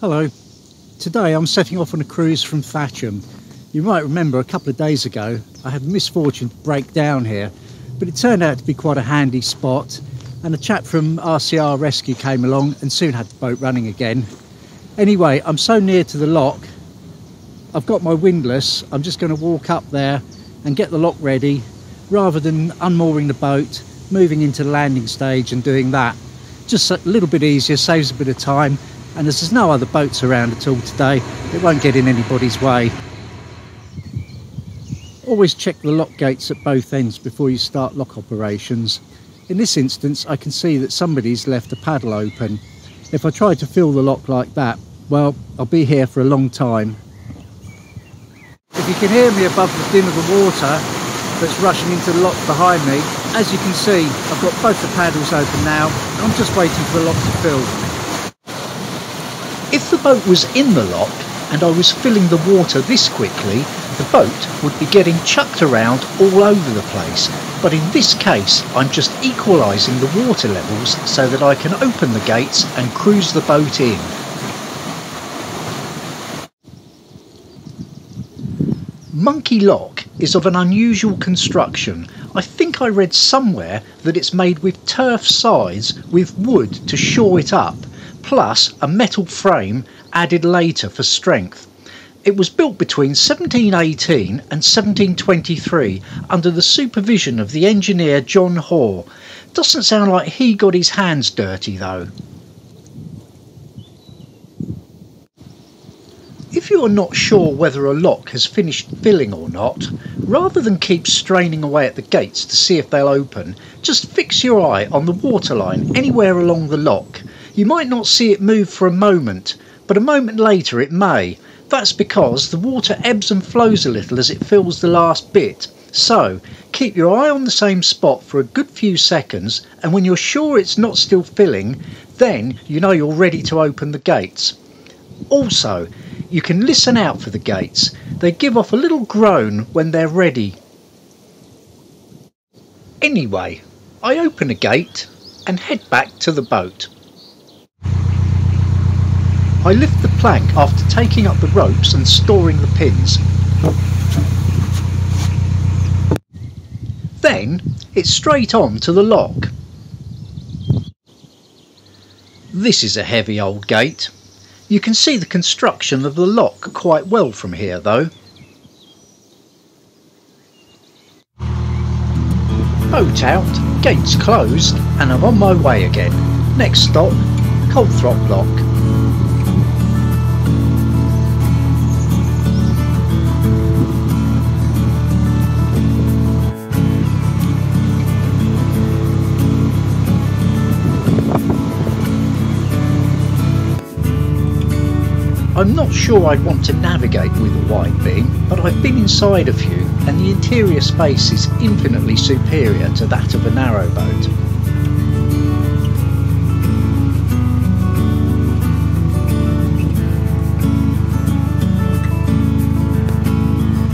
Hello. Today I'm setting off on a cruise from Thatcham. You might remember a couple of days ago I had the misfortune to break down here, but it turned out to be quite a handy spot, and a chap from RCR Rescue came along and soon had the boat running again. Anyway, I'm so near to the lock, I've got my windlass. I'm just going to walk up there and get the lock ready rather than unmooring the boat, moving into the landing stage and doing that. Just a little bit easier, saves a bit of time. And as there's no other boats around at all today, it won't get in anybody's way. Always check the lock gates at both ends before you start lock operations. In this instance, I can see that somebody's left a paddle open. If I try to fill the lock like that, well, I'll be here for a long time. If you can hear me above the din of the water that's rushing into the lock behind me, as you can see, I've got both the paddles open now. I'm just waiting for the lock to fill. If the boat was in the lock and I was filling the water this quickly, the boat would be getting chucked around all over the place. But in this case, I'm just equalising the water levels so that I can open the gates and cruise the boat in. Monkey Lock is of an unusual construction. I think I read somewhere that it's made with turf sides with wood to shore it up, plus a metal frame added later for strength. It was built between 1718 and 1723 under the supervision of the engineer John Hoare. Doesn't sound like he got his hands dirty though. If you are not sure whether a lock has finished filling or not, rather than keep straining away at the gates to see if they'll open, just fix your eye on the waterline anywhere along the lock. You might not see it move for a moment, but a moment later it may. That's because the water ebbs and flows a little as it fills the last bit. So keep your eye on the same spot for a good few seconds, and when you're sure it's not still filling, then you know you're ready to open the gates. Also, you can listen out for the gates. They give off a little groan when they're ready. Anyway, I open a gate and head back to the boat. I lift the plank after taking up the ropes and storing the pins. Then it's straight on to the lock. This is a heavy old gate. You can see the construction of the lock quite well from here though. Boat out, gates closed, and I'm on my way again. Next stop, Coulthrop Lock. I'm not sure I'd want to navigate with a wide beam, but I've been inside a few and the interior space is infinitely superior to that of a narrowboat.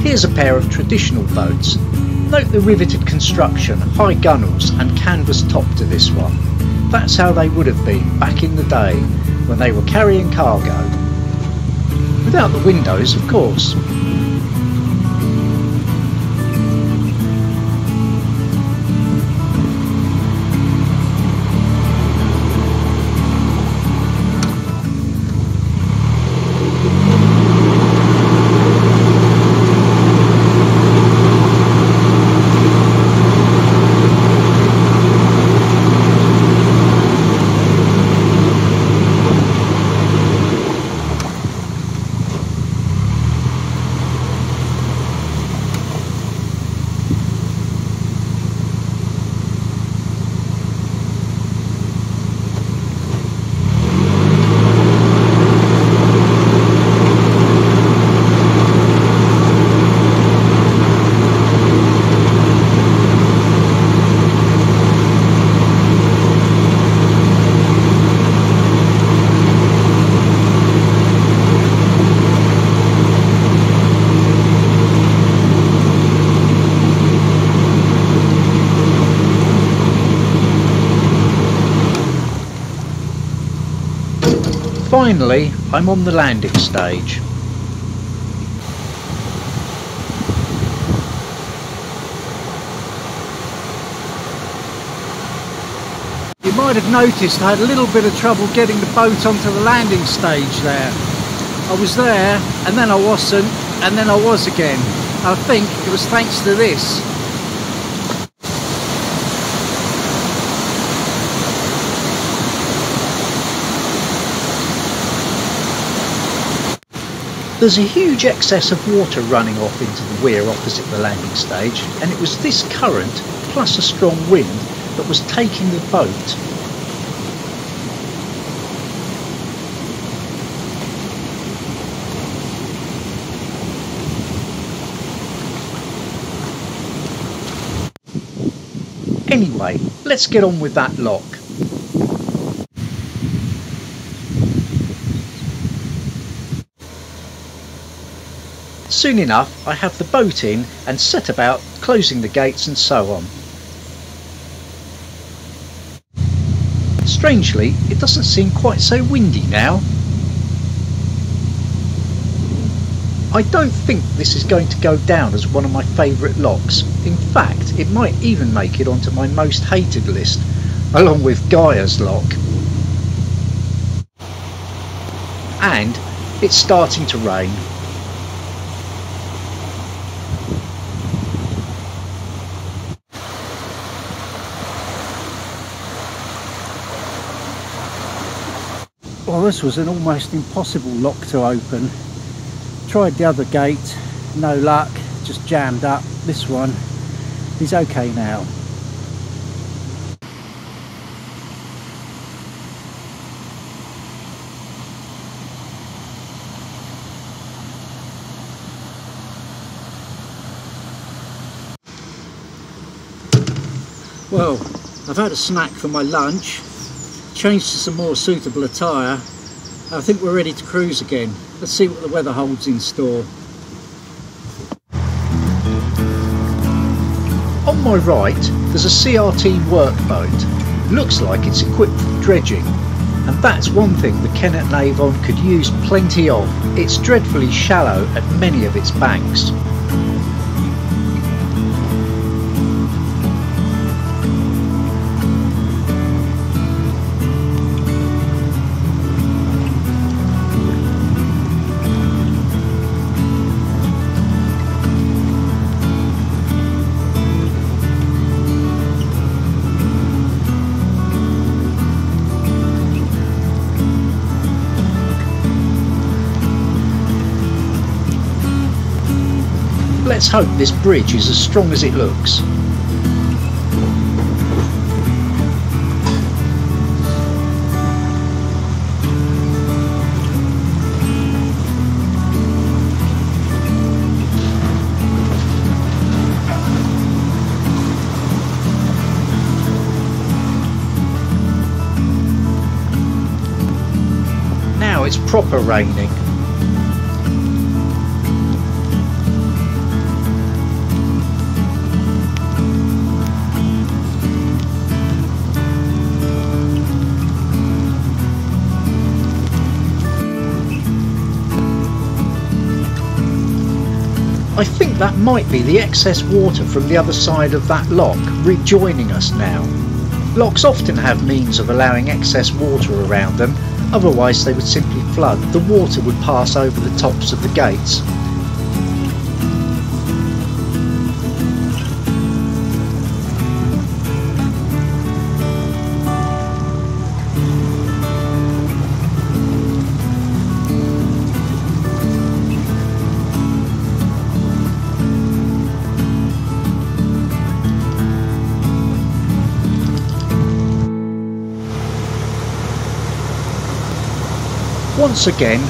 Here's a pair of traditional boats. Note the riveted construction, high gunnels and canvas top to this one. That's how they would have been back in the day when they were carrying cargo. Without the windows, of course. Finally, I'm on the landing stage. You might have noticed I had a little bit of trouble getting the boat onto the landing stage there. I was there, and then I wasn't, and then I was again. I think it was thanks to this. There's a huge excess of water running off into the weir opposite the landing stage, and it was this current, plus a strong wind, that was taking the boat. Anyway, let's get on with that lock. Soon enough I have the boat in and set about closing the gates and so on. Strangely, it doesn't seem quite so windy now. I don't think this is going to go down as one of my favourite locks. In fact, it might even make it onto my most hated list, along with Gaia's lock. And it's starting to rain. Well, this was an almost impossible lock to open. Tried the other gate, no luck, just jammed up. This one is okay now. Well, I've had a snack for my lunch, changed to some more suitable attire. I think we're ready to cruise again. Let's see what the weather holds in store. On my right, there's a CRT workboat. Looks like it's equipped for dredging. And that's one thing the Kennet and Avon could use plenty of. It's dreadfully shallow at many of its banks. Let's hope this bridge is as strong as it looks. Now it's proper raining. I think that might be the excess water from the other side of that lock rejoining us now. Locks often have means of allowing excess water around them, otherwise they would simply flood. The water would pass over the tops of the gates. Once again,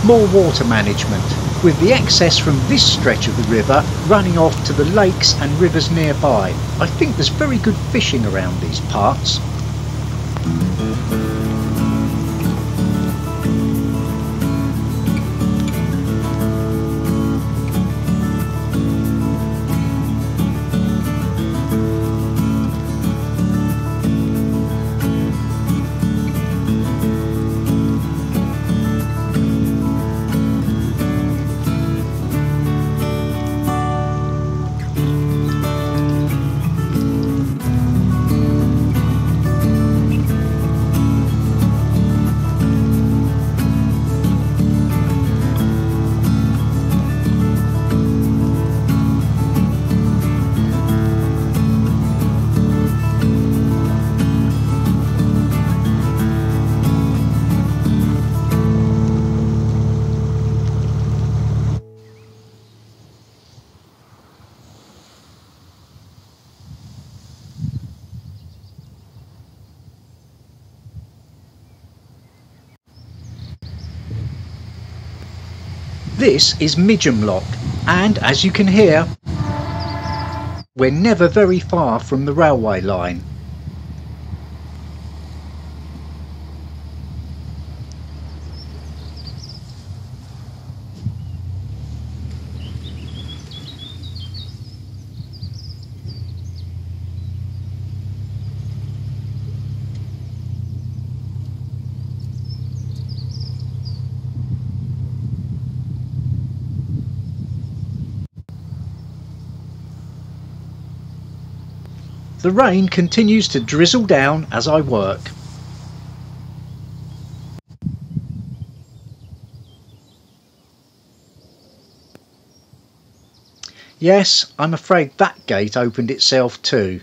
more water management, with the excess from this stretch of the river running off to the lakes and rivers nearby. I think there's very good fishing around these parts. This is Midgham Lock, and as you can hear, we're never very far from the railway line. The rain continues to drizzle down as I work. Yes, I'm afraid that gate opened itself too.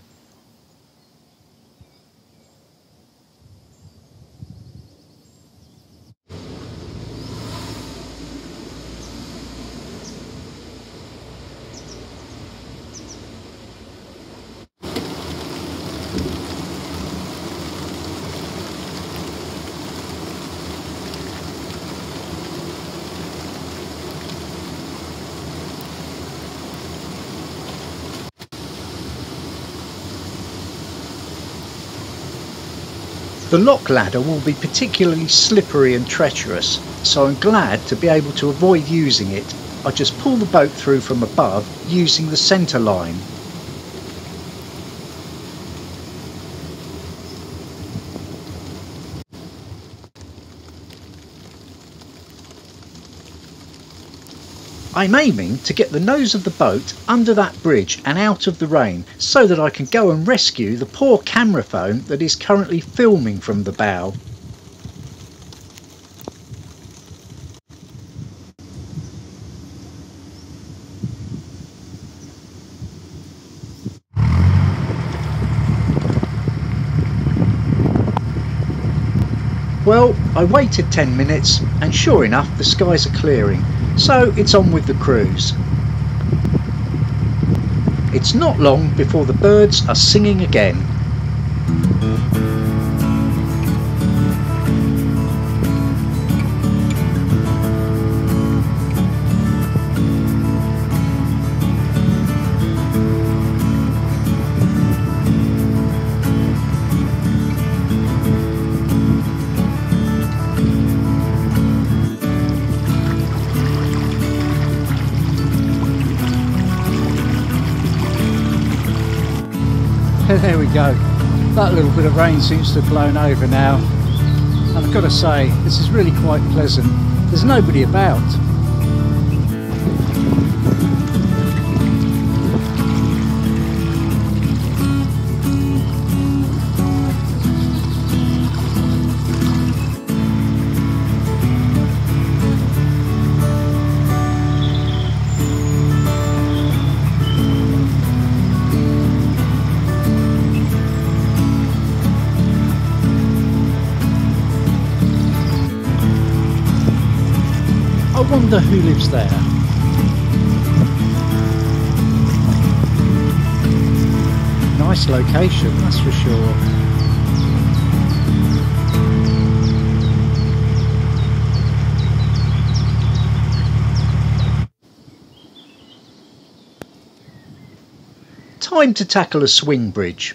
The lock ladder will be particularly slippery and treacherous, so I'm glad to be able to avoid using it. I just pull the boat through from above using the centre line. I'm aiming to get the nose of the boat under that bridge and out of the rain so that I can go and rescue the poor camera phone that is currently filming from the bow. Well, I waited 10 minutes and sure enough the skies are clearing. So it's on with the cruise. It's not long before the birds are singing again. There we go. That little bit of rain seems to have blown over now, and I've got to say this is really quite pleasant. There's nobody about. I wonder who lives there. Nice location, that's for sure. Time to tackle a swing bridge.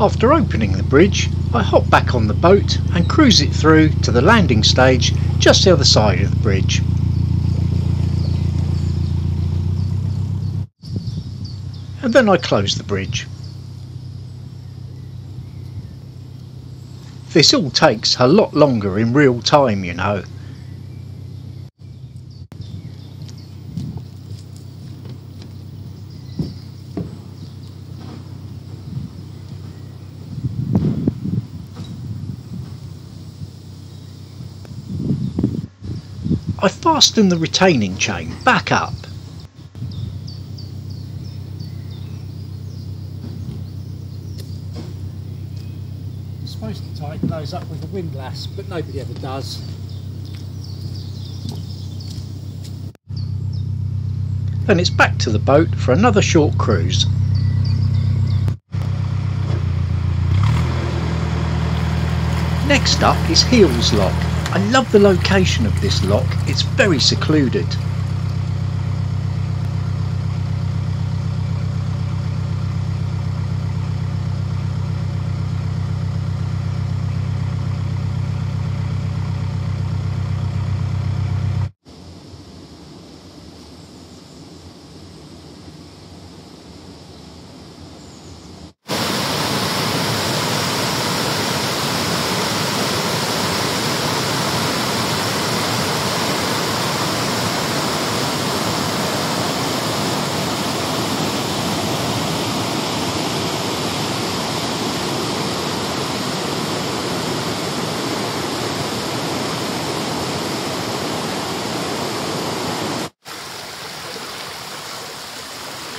After opening the bridge, I hop back on the boat and cruise it through to the landing stage just the other side of the bridge. And then I close the bridge. This all takes a lot longer in real time, you know. I fasten the retaining chain back up. supposed to tighten those up with a windlass, but nobody ever does. Then it's back to the boat for another short cruise. Next up is Heels Lock. I love the location of this lock, it's very secluded.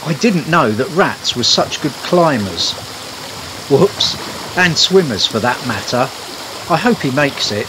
I didn't know that rats were such good climbers. Whoops, and swimmers for that matter. I hope he makes it.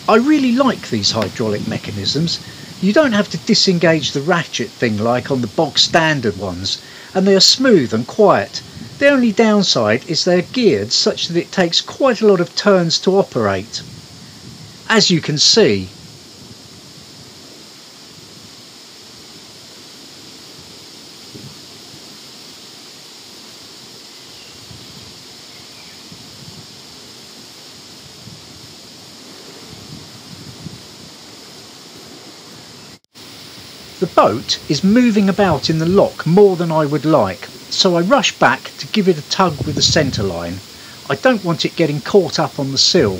I really like these hydraulic mechanisms. You don't have to disengage the ratchet thing like on the bog standard ones, and they are smooth and quiet. The only downside is they're geared such that it takes quite a lot of turns to operate. As you can see, the boat is moving about in the lock more than I would like, so I rush back to give it a tug with the centre line. I don't want it getting caught up on the sill.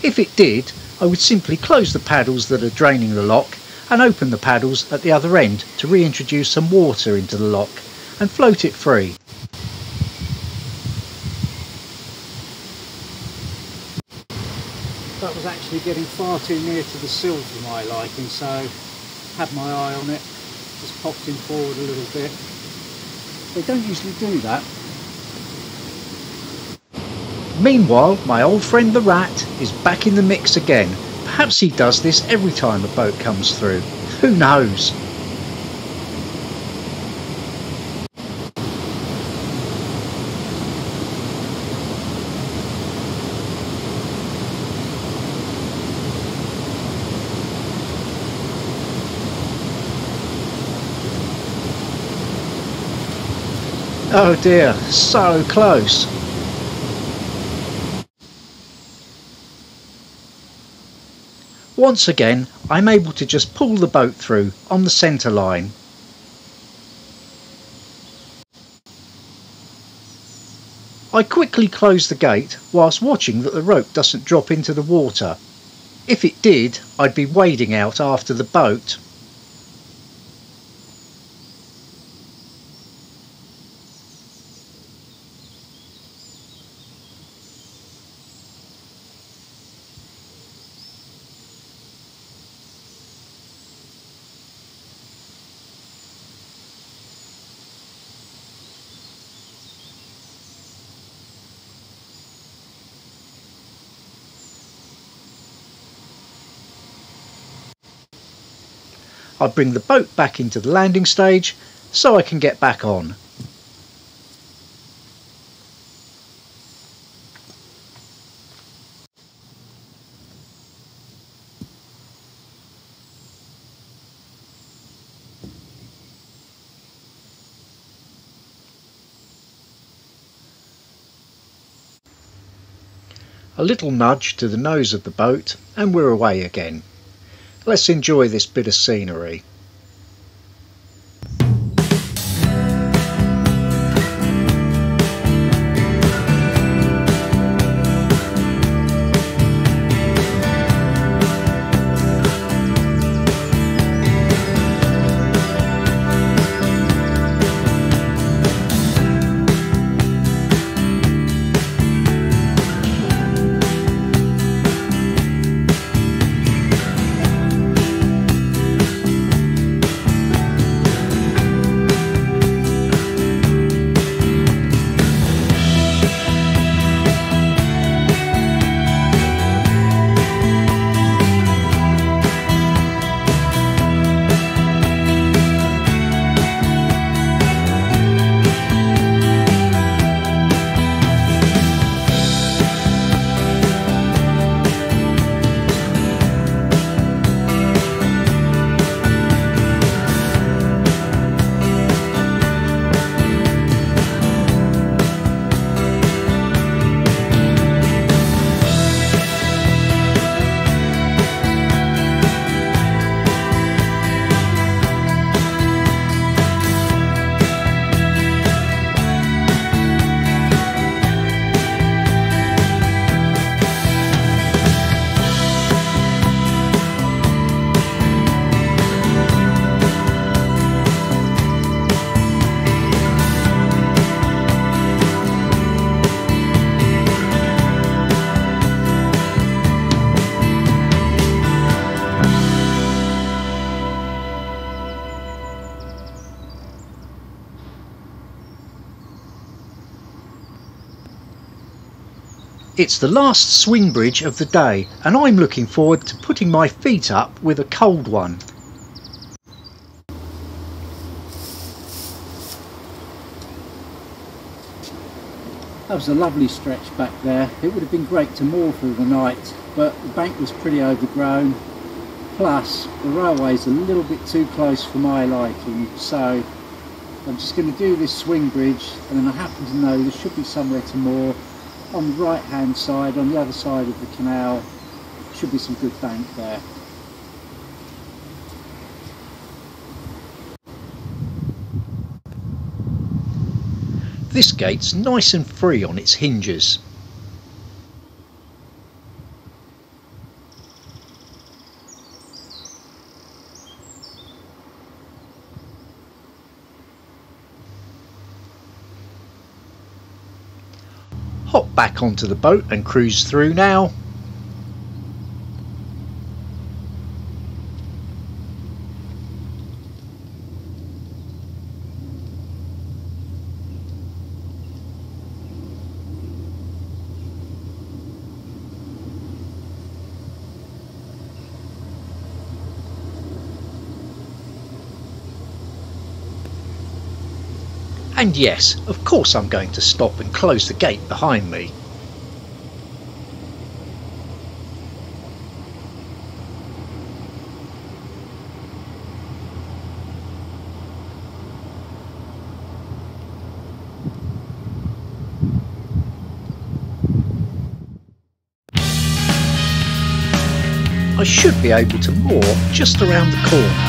If it did, I would simply close the paddles that are draining the lock and open the paddles at the other end to reintroduce some water into the lock and float it free. That was actually getting far too near to the sill for my liking, so had my eye on it, just popped him forward a little bit. They don't usually do that. Meanwhile, my old friend the rat is back in the mix again. Perhaps he does this every time a boat comes through. Who knows? Oh dear, so close. Once again, I'm able to just pull the boat through on the centre line. I quickly close the gate whilst watching that the rope doesn't drop into the water. If it did, I'd be wading out after the boat. I bring the boat back into the landing stage so I can get back on. a little nudge to the nose of the boat and we're away again. Let's enjoy this bit of scenery. It's the last swing bridge of the day and I'm looking forward to putting my feet up with a cold one. That was a lovely stretch back there. It would have been great to moor through the night, but the bank was pretty overgrown. Plus, the railway's a little bit too close for my liking, so I'm just going to do this swing bridge, and then I happen to know there should be somewhere to moor on the right hand side, on the other side of the canal. Should be some good bank there. This gate's nice and free on its hinges. Hop back onto the boat and cruise through now. And yes, of course I'm going to stop and close the gate behind me. I should be able to moor just around the corner.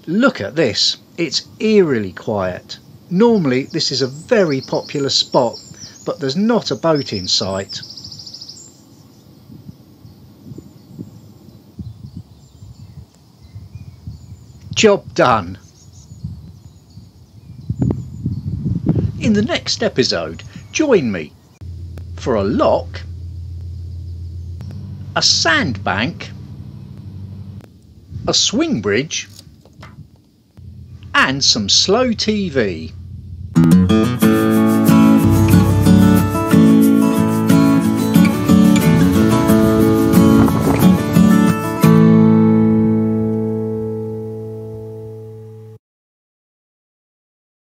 Look at this, it's eerily quiet. Normally this is a very popular spot, but there's not a boat in sight. Job done. In the next episode, join me for a lock, a sandbank, a swing bridge, and some slow TV.